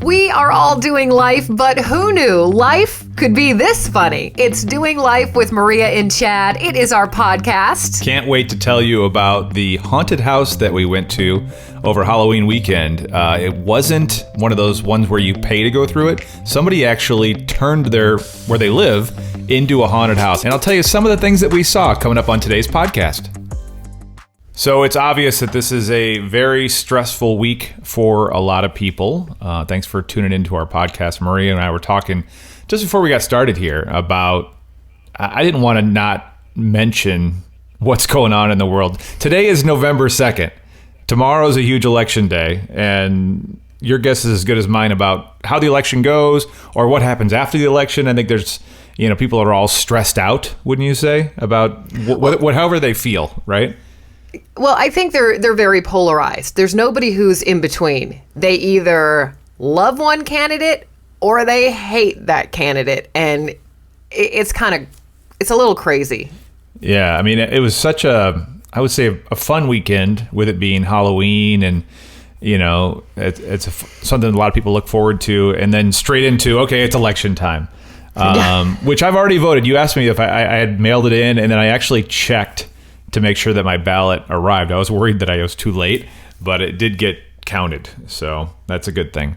We are all doing life, but who knew life could be this funny? It's Doing Life with Maria and Chad. It is our podcast. Can't wait to tell you about the haunted house that we went to over Halloween weekend. It wasn't one of those ones where you pay to go through it. Somebody actually turned where they live into a haunted house. And I'll tell you some of the things that we saw coming up on today's podcast. So it's obvious that this is a very stressful week for a lot of people. Thanks for tuning into our podcast. Maria and I were talking just before we got started here about, I didn't want to not mention what's going on in the world. Today is November 2nd. Tomorrow is a huge election day, and your guess is as good as mine about how the election goes or what happens after the election. I think there's, people are all stressed out, wouldn't you say, about however they feel, right? Well, I think they're very polarized. There's nobody who's in between. They either love one candidate or they hate that candidate, and it's a little crazy. Yeah, I mean, it was such a fun weekend with it being Halloween, and it's something a lot of people look forward to, and then straight into, okay, it's election time, which I've already voted. You asked me if I had mailed it in, and then I actually checked to make sure that my ballot arrived. I was worried that I was too late, but it did get counted, so that's a good thing.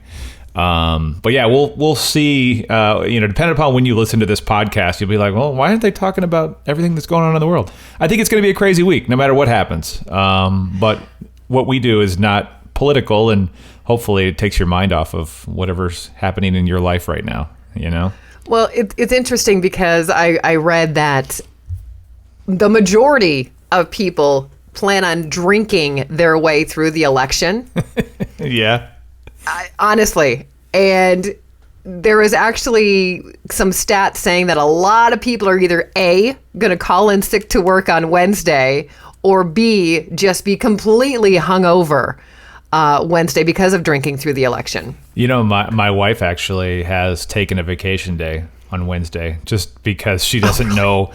But yeah, we'll see. Depending upon when you listen to this podcast, you'll be like, well, why aren't they talking about everything that's going on in the world? I think it's going to be a crazy week, no matter what happens. But what we do is not political, and hopefully it takes your mind off of whatever's happening in your life right now. Well, it's interesting because I read that the majority of people plan on drinking their way through the election. Yeah. Honestly. And there is actually some stats saying that a lot of people are either A, going to call in sick to work on Wednesday, or B, just be completely hungover Wednesday because of drinking through the election. My wife actually has taken a vacation day on Wednesday just because she doesn't know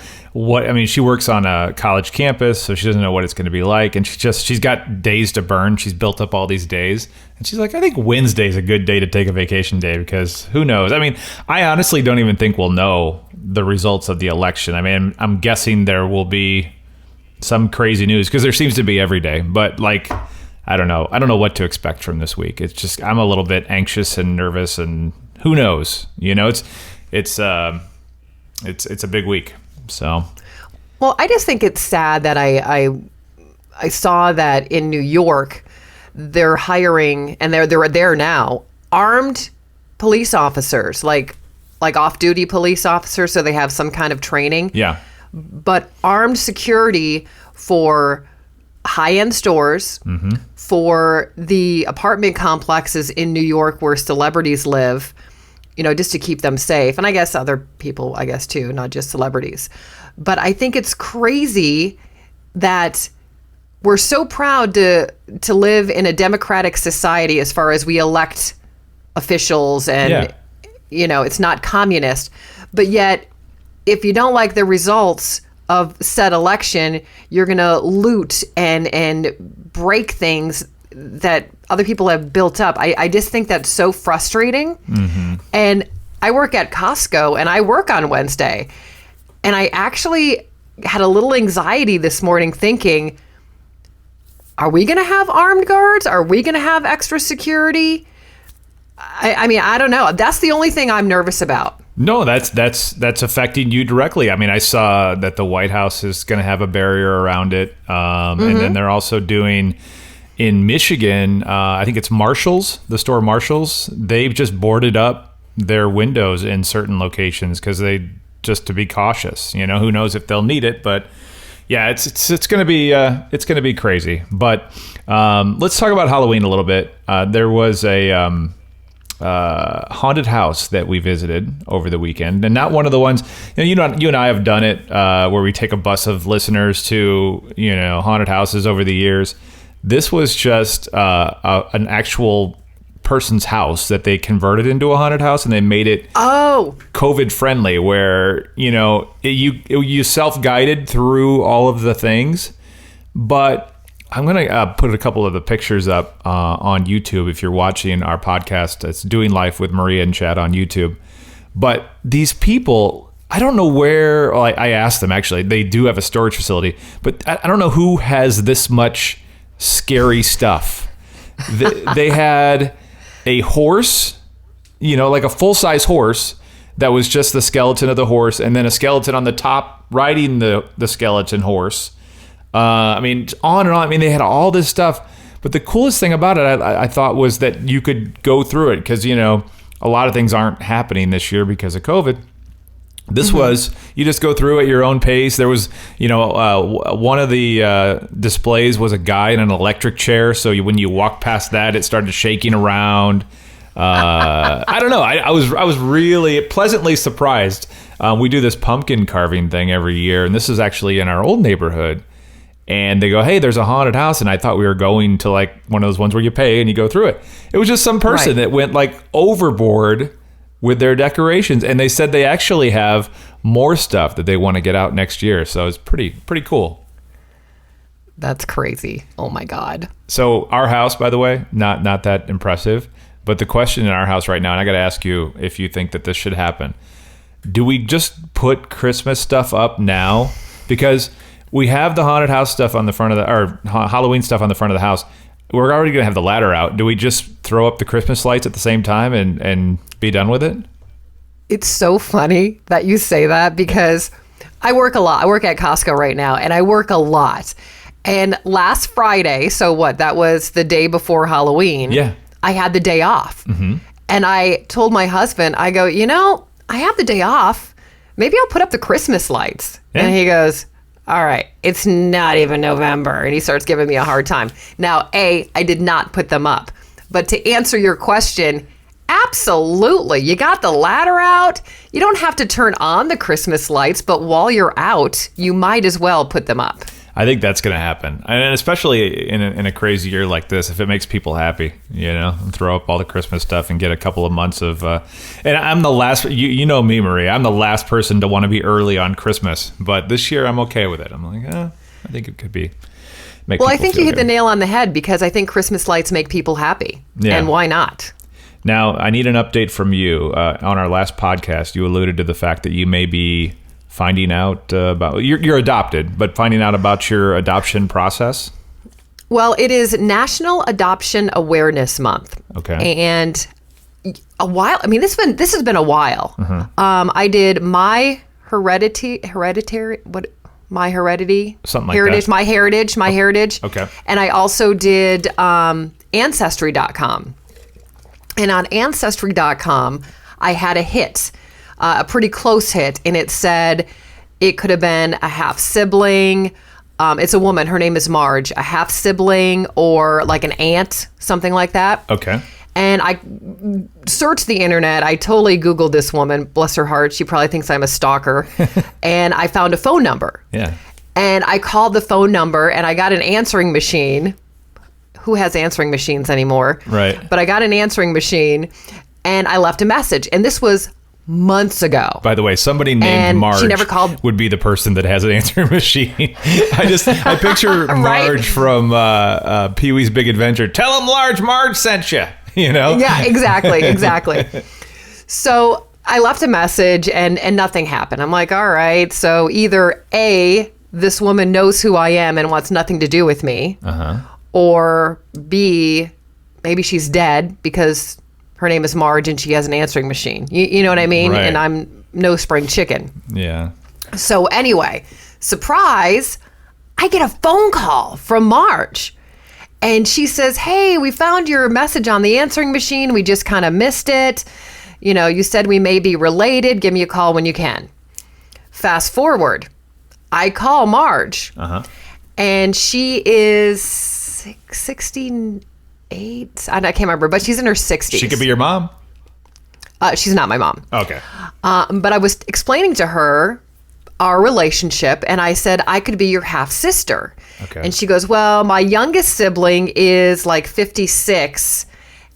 she works on a college campus, so she doesn't know what it's going to be like, and she's got days to burn. She's built up all these days, and she's like, I think Wednesday's a good day to take a vacation day because who knows? I mean, I honestly don't even think we'll know the results of the election. I mean, I'm guessing there will be some crazy news because there seems to be every day, but I don't know what to expect from this week. It's just, I'm a little bit anxious and nervous, and who knows? It's a big week. So, well, I just think it's sad that I saw that in New York they're hiring, and they're there now, armed police officers, like off-duty police officers, so they have some kind of training. Yeah. But armed security for high-end stores, for the apartment complexes in New York where celebrities live, just to keep them safe. And I guess other people, too, not just celebrities. But I think it's crazy that we're so proud to live in a democratic society as far as we elect officials and, it's not communist. But yet, if you don't like the results of said election, you're going to loot and break things that other people have built up. I just think that's so frustrating. And I work at Costco, and I work on Wednesday, and I actually had a little anxiety this morning thinking, are we going to have armed guards? Are we going to have extra security? I mean, I don't know. That's the only thing I'm nervous about. No, that's affecting you directly. I mean, I saw that the White House is going to have a barrier around it. And then they're also doing, in Michigan, I think it's Marshalls, the store Marshalls, they've just boarded up their windows in certain locations just to be cautious. Who knows if they'll need it, but yeah, it's going to be crazy. But let's talk about Halloween a little bit. There was a haunted house that we visited over the weekend, and not one of the ones, you and I have done it where we take a bus of listeners to haunted houses over the years. This was just an actual person's house that they converted into a haunted house, and they made it COVID friendly, where you self-guided through all of the things, but I'm going to put a couple of the pictures up on YouTube if you're watching our podcast. It's Doing Life with Maria and Chad on YouTube. But these people, I don't know where, well, I asked them actually, they do have a storage facility, but I don't know who has this much scary stuff. They had a horse, like a full-size horse that was just the skeleton of the horse, and then a skeleton on the top riding the skeleton horse. On and on. I mean, they had all this stuff. But the coolest thing about it, I thought, was that you could go through it because, a lot of things aren't happening this year because of COVID. This was, you just go through at your own pace. There was, one of the displays was a guy in an electric chair. So when you walk past that, it started shaking around. I don't know. I was really pleasantly surprised. We do this pumpkin carving thing every year, and this is actually in our old neighborhood. And they go, hey, there's a haunted house. And I thought we were going to like one of those ones where you pay and you go through it. It was just some person that went like overboard with their decorations. And they said they actually have more stuff that they want to get out next year. So it's pretty cool. That's crazy. Oh my God. So our house, by the way, not that impressive. But the question in our house right now, and I got to ask you if you think that this should happen. Do we just put Christmas stuff up now? Because we have the haunted house stuff on the front of or Halloween stuff on the front of the house. We're already going to have the ladder out. Do we just throw up the Christmas lights at the same time and be done with it? It's so funny that you say that because I work a lot. I work at Costco right now and I work a lot. And last Friday, so what? That was the day before Halloween. Yeah. I had the day off. Mm-hmm. And I told my husband, I go, I have the day off. Maybe I'll put up the Christmas lights. Yeah. And he goes, all right, it's not even November. And he starts giving me a hard time. Now, I did not put them up. But to answer your question, absolutely. You got the ladder out. You don't have to turn on the Christmas lights, but while you're out, you might as well put them up. I think that's going to happen. And especially in a crazy year like this, if it makes people happy, and throw up all the Christmas stuff and get a couple of months of, and I'm the last, you know me, Maria, I'm the last person to want to be early on Christmas, but this year I'm okay with it. I'm like, I think it could be. Well, I think you hit the nail on the head because I think Christmas lights make people happy. Yeah. And why not? Now, I need an update from you. On our last podcast, you alluded to the fact that you may be finding out about you're adopted, but finding out about your adoption process. Well, it is National Adoption Awareness Month. Okay. And a while. I mean, this has been a while. Mm-hmm. I did my heredity. My heritage. Okay. And I also did Ancestry.com. And on Ancestry.com, I had a hit. A pretty close hit, and it said it could have been a half sibling. It's a woman. Her name is Marge. A half sibling or like an aunt, something like that. Okay. And I searched the internet. I totally Googled this woman. Bless her heart. She probably thinks I'm a stalker. And I found a phone number. Yeah. And I called the phone number, and I got an answering machine. Who has answering machines anymore? Right. But I got an answering machine, and I left a message. And this was months ago. By the way, somebody named Marge she never called. Would be the person that has an answering machine. I picture Right? Marge from Pee-wee's Big Adventure. Tell him Marge sent you. Yeah, exactly. So I left a message and nothing happened. I'm like, all right. So either A, this woman knows who I am and wants nothing to do with me, or B, maybe she's dead because her name is Marge and she has an answering machine. You know what I mean? Right. And I'm no spring chicken. Yeah. So anyway, surprise, I get a phone call from Marge. And she says, hey, we found your message on the answering machine. We just kind of missed it. You said we may be related. Give me a call when you can. Fast forward, I call Marge. And she is 68. I can't remember, but she's in her 60s. She could be your mom? She's not my mom. Okay. But I was explaining to her our relationship, and I said I could be your half sister. Okay. And she goes, well, my youngest sibling is like 56,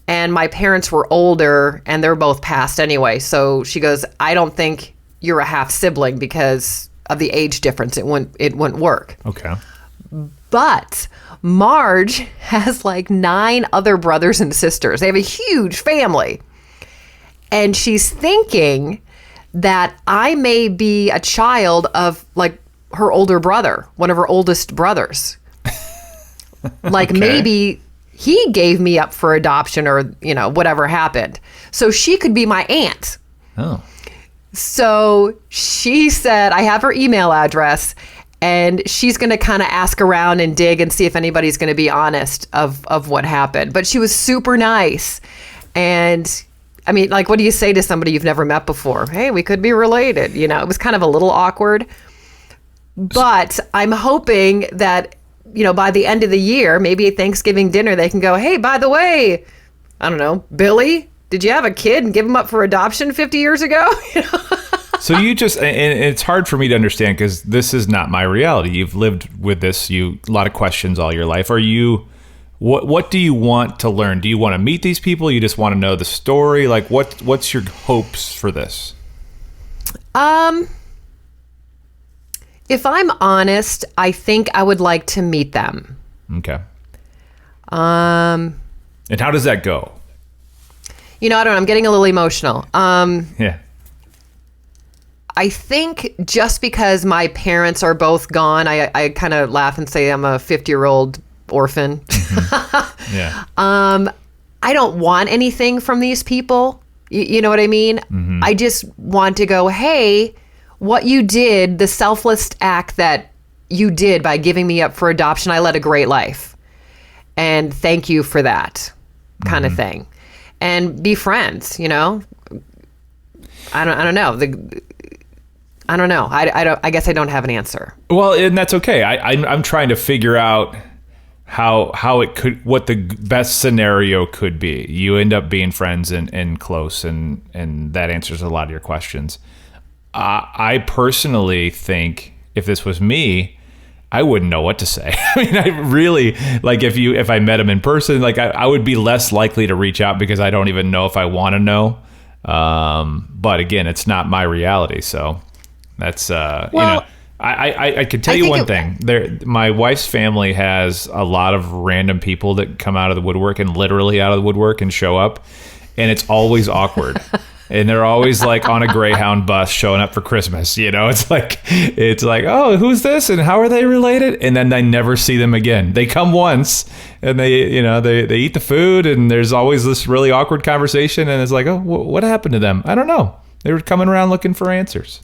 and my parents were older, and they're both passed anyway. So she goes, I don't think you're a half sibling because of the age difference. It wouldn't work. Okay. But Marge has like 9 other brothers and sisters. They have a huge family. And she's thinking that I may be a child of like her older brother, one of her oldest brothers. Like maybe he gave me up for adoption or, whatever happened. So she could be my aunt. Oh. So she said, I have her email address, and she's going to kind of ask around and dig and see if anybody's going to be honest of what happened. But she was super nice. And I mean, like, what do you say to somebody you've never met before? Hey, we could be related. It was kind of a little awkward. But I'm hoping that, by the end of the year, maybe at Thanksgiving dinner, they can go, hey, by the way, I don't know, Billy, did you have a kid and give him up for adoption 50 years ago? So you just, and it's hard for me to understand because this is not my reality. You've lived with this, a lot of questions all your life. Are you, what do you want to learn? Do you want to meet these people? You just want to know the story? Like what's your hopes for this? If I'm honest, I think I would like to meet them. Okay. And how does that go? I don't know. I'm getting a little emotional. Yeah. I think just because my parents are both gone, I kind of laugh and say I'm a 50-year-old orphan. Mm-hmm. Yeah. I don't want anything from these people. You know what I mean? Mm-hmm. I just want to go, hey, what you did, the selfless act that you did by giving me up for adoption, I led a great life. And thank you for that kind of thing. And be friends, I don't know. I don't know. I guess I don't have an answer. Well, and that's okay. I'm trying to figure out how it could, what the best scenario could be. You end up being friends and close, and that answers a lot of your questions. I personally think if this was me, I wouldn't know what to say. I mean, I really, like, if I met him in person, like, I would be less likely to reach out because I don't even know if I want to know. But again, it's not my reality. So that's, I could tell you one thing. My wife's family has a lot of random people that come out of the woodwork and literally out of the woodwork and show up. And it's always awkward. And they're always like on a Greyhound bus showing up for Christmas. It's like, oh, who's this? And how are they related? And then I never see them again. They come once and they eat the food and there's always this really awkward conversation. And it's like, oh, what happened to them? I don't know. They were coming around looking for answers.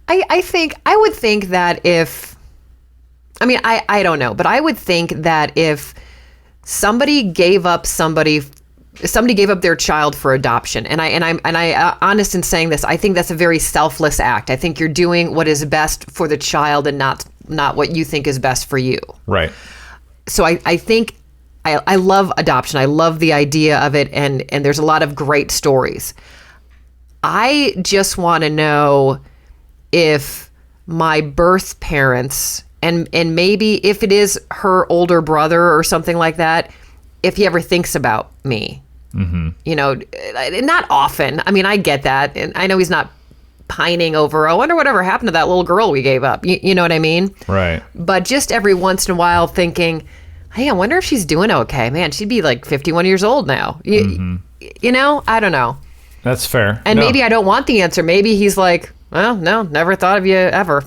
I would think that I don't know, but I would think that if somebody gave up their child for adoption, and I'm honest in saying this, I think that's a very selfless act. I think you're doing what is best for the child and not what you think is best for you. Right. So I think I love adoption. I love the idea of it, and there's a lot of great stories. I just want to know if my birth parents, and maybe if it is her older brother or something like that, if he ever thinks about me. Mm-hmm. Not often. I mean, I get that. And I know he's not pining over, I wonder whatever happened to that little girl we gave up. You know what I mean? Right. But just every once in a while thinking, hey, I wonder if she's doing okay. Man, she'd be like 51 years old now. I don't know. That's fair. And maybe I don't want the answer. Maybe he's like, well, no, never thought of you ever.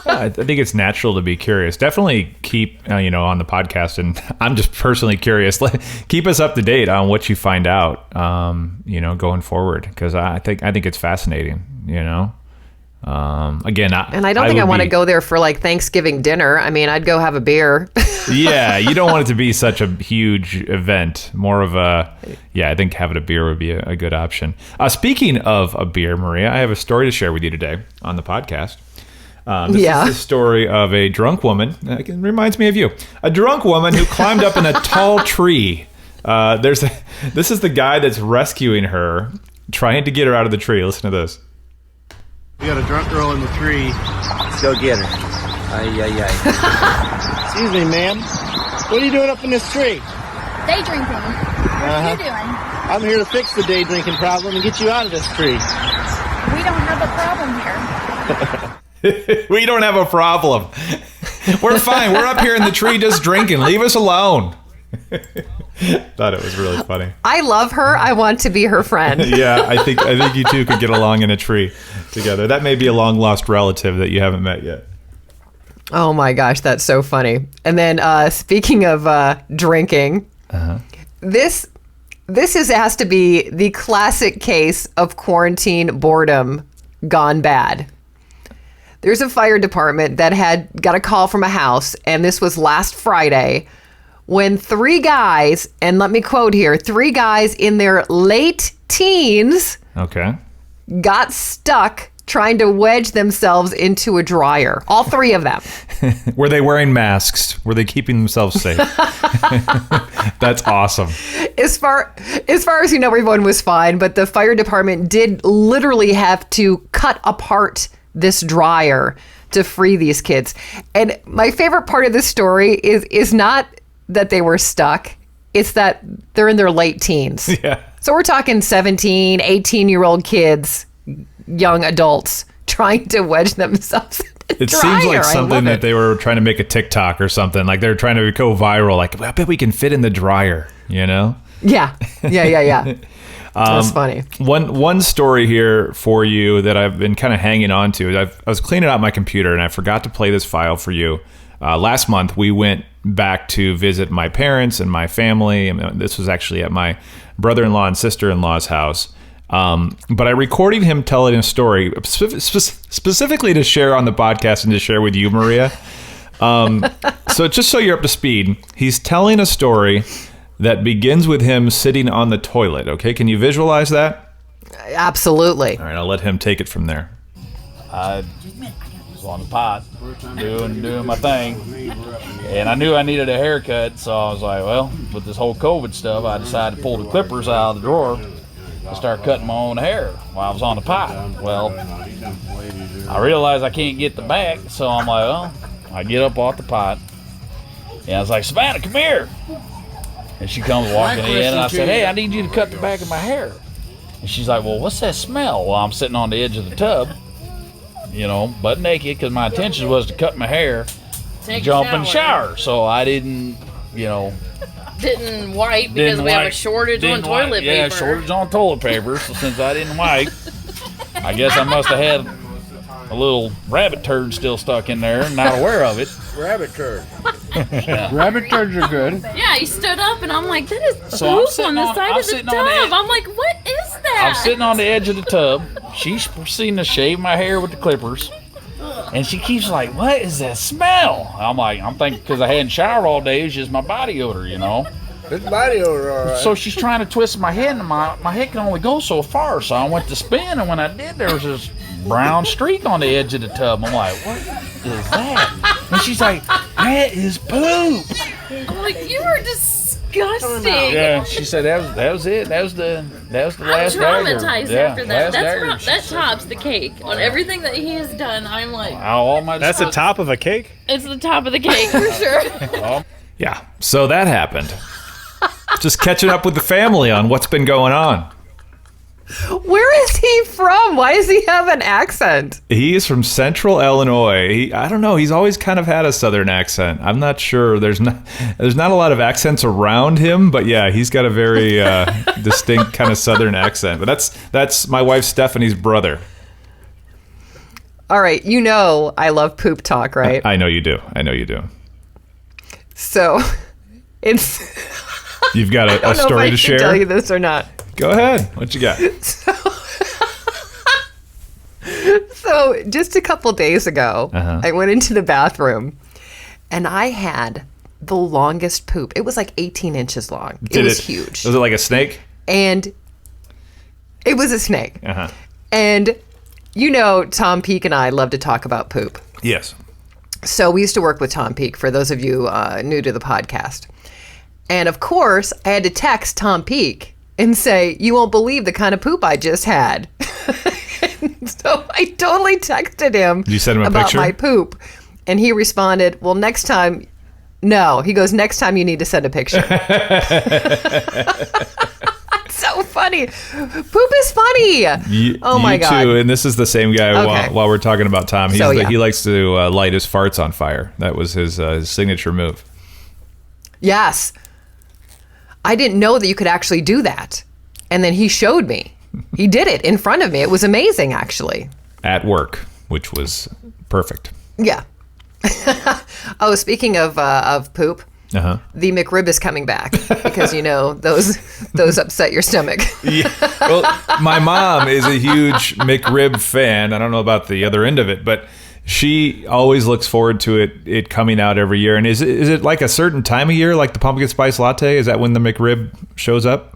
I think it's natural to be curious. Definitely keep, on the podcast, and I'm just personally curious. Keep us up to date on what you find out, going forward, because I think it's fascinating. Again, and I don't think I want to go there for like Thanksgiving dinner. I mean, I'd go have a beer. Yeah, you don't want it to be such a huge event. More of I think having a beer would be a good option. Speaking of a beer, Maria, I have a story to share with you today on the podcast. This is the story of a drunk woman. It reminds me of you. A drunk woman who climbed up in a tall tree. This is the guy that's rescuing her, trying to get her out of the tree. Listen to this. We got a drunk girl in the tree. Let's go get her. Ay. Excuse me, ma'am. What are you doing up in this tree? Day drinking. What are you doing? I'm here to fix the day drinking problem and get you out of this tree. We don't have a problem here. We don't have a problem. We're fine. We're up here in the tree just drinking. Leave us alone. Thought it was really funny. I love her. I want to be her friend. Yeah, I think you two could get along in a tree together. That may be a long lost relative that you haven't met yet. Oh my gosh, that's so funny. And then speaking of drinking, this has to be the classic case of quarantine boredom gone bad. There's a fire department that got a call from a house, and this was last Friday, when 3 guys, and let me quote here, 3 guys in their late teens got stuck trying to wedge themselves into a dryer. All 3 of them. Were they wearing masks? Were they keeping themselves safe? That's awesome. As far as you know, everyone was fine, but the fire department did literally have to cut apart this dryer to free these kids. And my favorite part of this story is not that they were stuck. It's that they're in their late teens. Yeah. So we're talking 17, 18-year-old kids, young adults trying to wedge themselves in the dryer. Seems like something that they were trying to make a TikTok or something. Like they're trying to go viral. Like, I bet we can fit in the dryer, you know? Yeah. That's funny. One story here for you that I've been kind of hanging on to. I was cleaning out my computer and I forgot to play this file for you. Last month, we went back to visit my parents and my family. And this was actually at my brother-in-law and sister-in-law's house. But I recorded him telling a story specifically to share on the podcast and to share with you, Maria. So just so you're up to speed, he's telling a story that begins with him sitting on the toilet. Okay, can you visualize that? Absolutely. All right, I'll let him take it from there. I was on the pot doing my thing, and I knew I needed a haircut, so I was like, well, with this whole COVID stuff, I decided to pull the clippers out of the drawer and start cutting my own hair while I was on the pot. Well, I realized I can't get the back, so I'm like, well, I get up off the pot, and I was like, Savannah, come here. And she comes walking in, and I said, hey, I need you to cut the back of my hair. And she's like, well, what's that smell? Well, I'm sitting on the edge of the tub, you know, butt naked, because my intention was to cut my hair, jump in the shower. So I didn't, you know. Didn't wipe because we have a shortage on toilet paper. Yeah, shortage on toilet paper. So since I didn't wipe, I guess I must have had a little rabbit turd still stuck in there and not aware of it. Rabbit turd. Yeah. Rabbit turds are good. Yeah, he stood up and I'm like, that is So I'm poop sitting on the on- side I'm of the sitting on the tub. edge. I'm like, what is that? I'm sitting on the edge of the tub. She's proceeding to shave my hair with the clippers. And she keeps like, what is that smell? I'm thinking because I hadn't showered all day, it's just my body odor, you know. It's body odor, all right. So she's trying to twist my head, and my head can only go so far. So I went to spin, and when I did, there was this brown streak on the edge of the tub. I'm like, what is that? And she's like, that is poop. I'm like, you are disgusting. Yeah, she said that was it. That was the I'm last dagger. traumatized Yeah, after that. last dagger. That tops the cake. On everything that he has done, I'm like, All my That's the top of a cake? it's the top of the cake for sure. Yeah, so that happened. Just catching up with the family on what's been going on. Where is he from? Why does he have an accent? He is from Central Illinois. I don't know. He's always kind of had a Southern accent. I'm not sure. There's not a lot of accents around him, but yeah, he's got a very distinct kind of Southern accent. But that's my wife Stephanie's brother. All right, you know I love poop talk, right? I know you do. I know you do. So it's You've got I a don't know story if I to should share. tell you this or not. Go ahead. What you got? So just a couple days ago, Uh-huh. I went into the bathroom and I had the longest poop. It was like 18 inches long. It was huge. Was it like a snake? And it was a snake. Uh-huh. And you know, Tom Peake and I love to talk about poop. Yes. So we used to work with Tom Peake, for those of you new to the podcast. And of course, I had to text Tom Peake and say, you won't believe the kind of poop I just had. So I totally texted him Did you send him a about picture? my poop. And he responded, well, next time, no. He goes, next time you need to send a picture. So So funny. Poop is funny. Oh my God. You too. And this is the same guy. Okay. While we're talking about Tom, he likes to light his farts on fire. That was his signature move. Yes. I didn't know that you could actually do that. And then he showed me. He did it in front of me. It was amazing, actually. At work, which was perfect. Yeah. Oh, speaking of poop, the Mcrib is coming back because, those upset your stomach. Yeah. Well, my mom is a huge Mcrib fan. I don't know about the other end of it, but she always looks forward to it coming out every year. And is it like a certain time of year, like the pumpkin spice latte? Is that when the Mcrib shows up?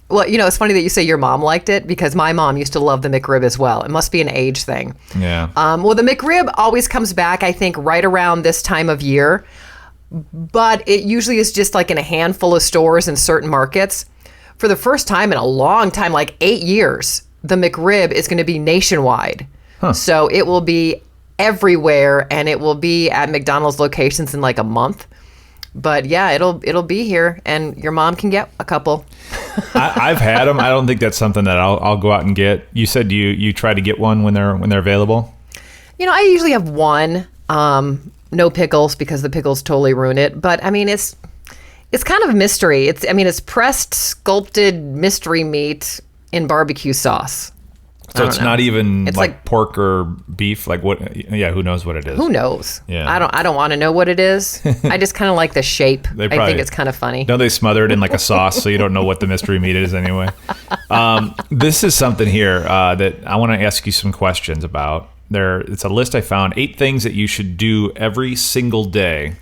Well, it's funny that you say your mom liked it because my mom used to love the Mcrib as well. It must be an age thing. Yeah. Well, the Mcrib always comes back, I think, right around this time of year. But it usually is just like in a handful of stores in certain markets. For the first time in a long time, like 8 years, the Mcrib is going to be nationwide. So it will be everywhere, and it will be at McDonald's locations in like a month. But yeah, it'll be here, and your mom can get a couple. I've had them. I don't think that's something that I'll go out and get. You said you try to get one when they're available. I usually have one. No pickles because the pickles totally ruin it. But I mean, it's kind of a mystery. It's pressed, sculpted mystery meat in barbecue sauce. So it's not even like pork or beef. Like what? Yeah, who knows what it is? Who knows? Yeah, I don't want to know what it is. I just kind of like the shape. I think it's kind of funny. Don't they smother it in like a sauce so you don't know what the mystery meat is anyway? This is something here that I want to ask you some questions about. It's a list I found, 8 things that you should do every single day.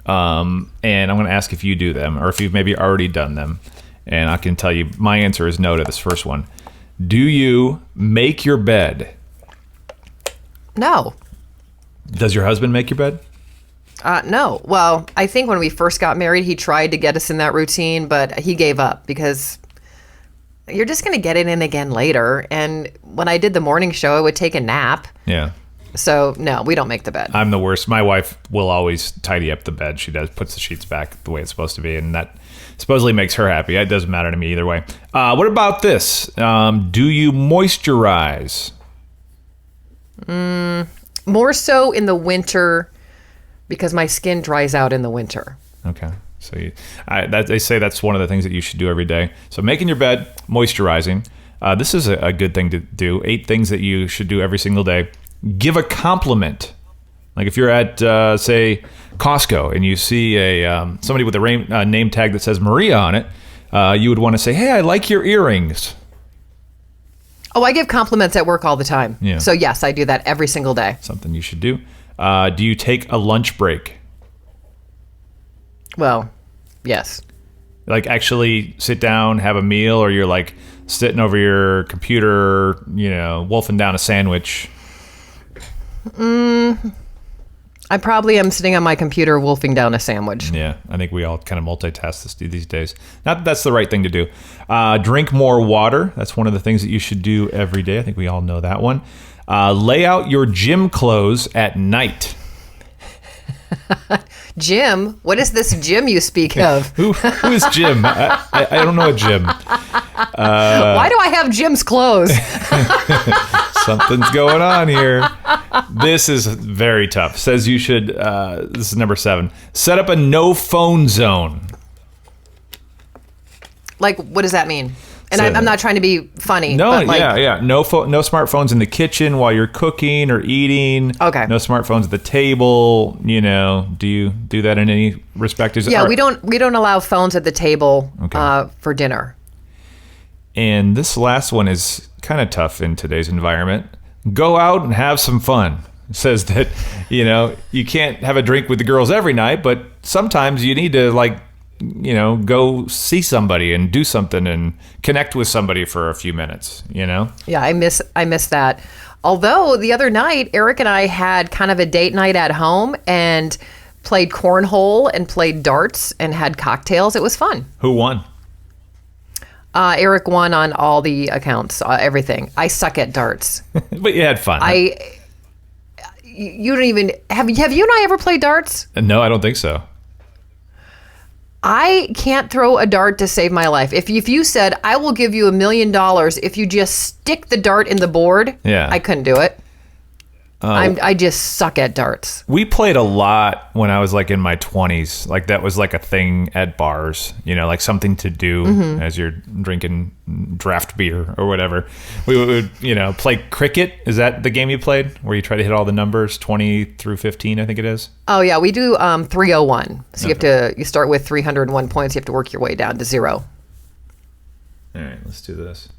And I'm going to ask if you do them or if you've maybe already done them. And I can tell you my answer is no to this first one. Do you make your bed? No. Does your husband make your bed? No. Well, I think when we first got married, he tried to get us in that routine, but he gave up because you're just going to get it in again later. And when I did the morning show, I would take a nap. Yeah. So, no, we don't make the bed. I'm the worst. My wife will always tidy up the bed. She puts the sheets back the way it's supposed to be, and that supposedly makes her happy. It doesn't matter to me either way. What about this? Do you moisturize? More so in the winter because my skin dries out in the winter. Okay. So they say that's one of the things that you should do every day. So making your bed, moisturizing. This is a good thing to do. 8 things that you should do every single day. Give a compliment. Like if you're at, say, Costco and you see somebody with a name tag that says Maria on it, you would want to say, hey, I like your earrings. Oh, I give compliments at work all the time. Yeah. So yes, I do that every single day. Something you should do. Do you take a lunch break? Well, yes. Like actually sit down, have a meal, or you're like sitting over your computer, wolfing down a sandwich? I probably am sitting on my computer wolfing down a sandwich. Yeah, I think we all kind of multitask these days. Not that that's the right thing to do. Drink more water. That's one of the things that you should do every day. I think we all know that one. Lay out your gym clothes at night. Jim? What is this Jim you speak of? Who is Jim? I don't know a Jim. Why do I have Jim's clothes? Something's going on here. This is very tough. Says you should, this is number 7, set up a no phone zone. Like, what does that mean? And I'm not trying to be funny. No, but yeah. No smartphones in the kitchen while you're cooking or eating. Okay. No smartphones at the table. Do you do that in any respect? Yeah, we don't allow phones at the table for dinner. And this last one is kind of tough in today's environment. Go out and have some fun. It says that, you can't have a drink with the girls every night, but sometimes you need to go see somebody and do something and connect with somebody for a few minutes, Yeah, I miss that. Although the other night, Eric and I had kind of a date night at home and played cornhole and played darts and had cocktails. It was fun. Who won? Eric won on all the accounts, everything. I suck at darts. But you had fun. You don't even have you and I ever played darts? No, I don't think so. I can't throw a dart to save my life. If you said, I will give you $1 million if you just stick the dart in the board, I couldn't do it. I just suck at darts. We played a lot when I was like in my 20s. Like that was like a thing at bars, you know, like something to do as you're drinking draft beer or whatever. We would, you know, play cricket. Is that the game you played where you try to hit all the numbers, 20 through 15, I think it is? Oh, yeah. We do 301. So you start with 301 points. You have to work your way down to 0. All right, let's do this.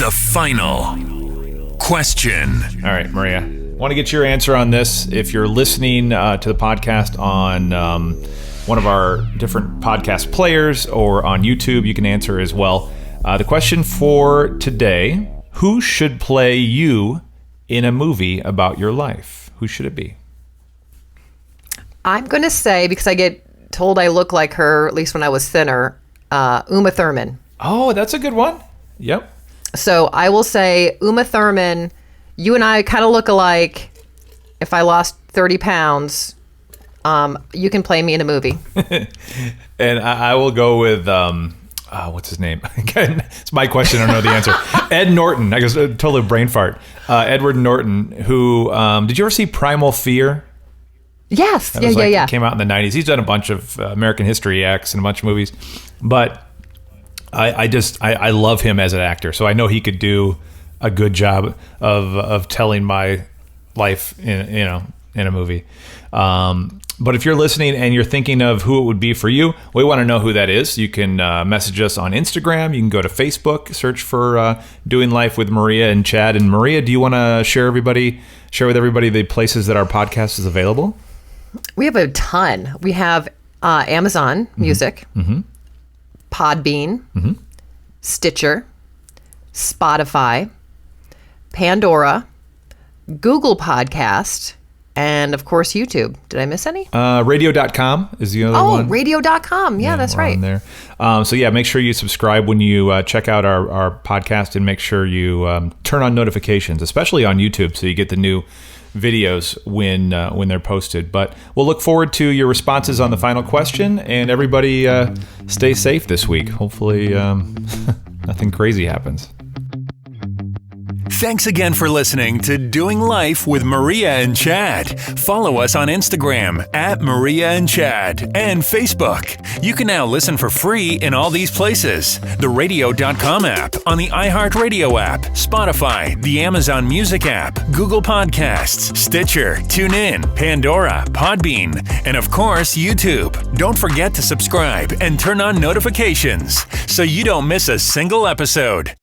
The final question. All right, Maria. Want to get your answer on this. If you're listening to the podcast on one of our different podcast players or on YouTube, you can answer as well. The question for today, who should play you in a movie about your life? Who should it be? I'm going to say, because I get told I look like her, at least when I was thinner, Uma Thurman. Oh, that's a good one. Yep. So I will say, Uma Thurman, you and I kind of look alike. If I lost 30 pounds, you can play me in a movie. And I will go with, what's his name? Again, it's my question. I don't know the answer. Ed Norton. I guess totally brain fart. Edward Norton, who, did you ever see Primal Fear? Yes. That yeah. Came out in the 90s. He's done a bunch of American History X and a bunch of movies. But I love him as an actor, so I know he could do a good job of telling my life in a movie. But if you're listening and you're thinking of who it would be for you, we want to know who that is. You can message us on Instagram. You can go to Facebook, search for Doing Life with Maria and Chad. And Maria, do you want to share with everybody the places that our podcast is available? We have a ton. We have Amazon Music. Podbean, Stitcher, Spotify, Pandora, Google Podcast, and of course YouTube. Did I miss any? Radio.com is the other one. Oh, radio.com. Yeah, that's right. On there. So yeah, make sure you subscribe when you check out our podcast, and make sure you turn on notifications, especially on YouTube, so you get the new videos when they're posted. But we'll look forward to your responses on the final question, and everybody stay safe this week. Hopefully nothing crazy happens. Thanks again for listening to Doing Life with Maria and Chad. Follow us on Instagram at Maria and Chad and Facebook. You can now listen for free in all these places: the radio.com app, on the iHeartRadio app, Spotify, the Amazon Music app, Google Podcasts, Stitcher, TuneIn, Pandora, Podbean, and of course, YouTube. Don't forget to subscribe and turn on notifications so you don't miss a single episode.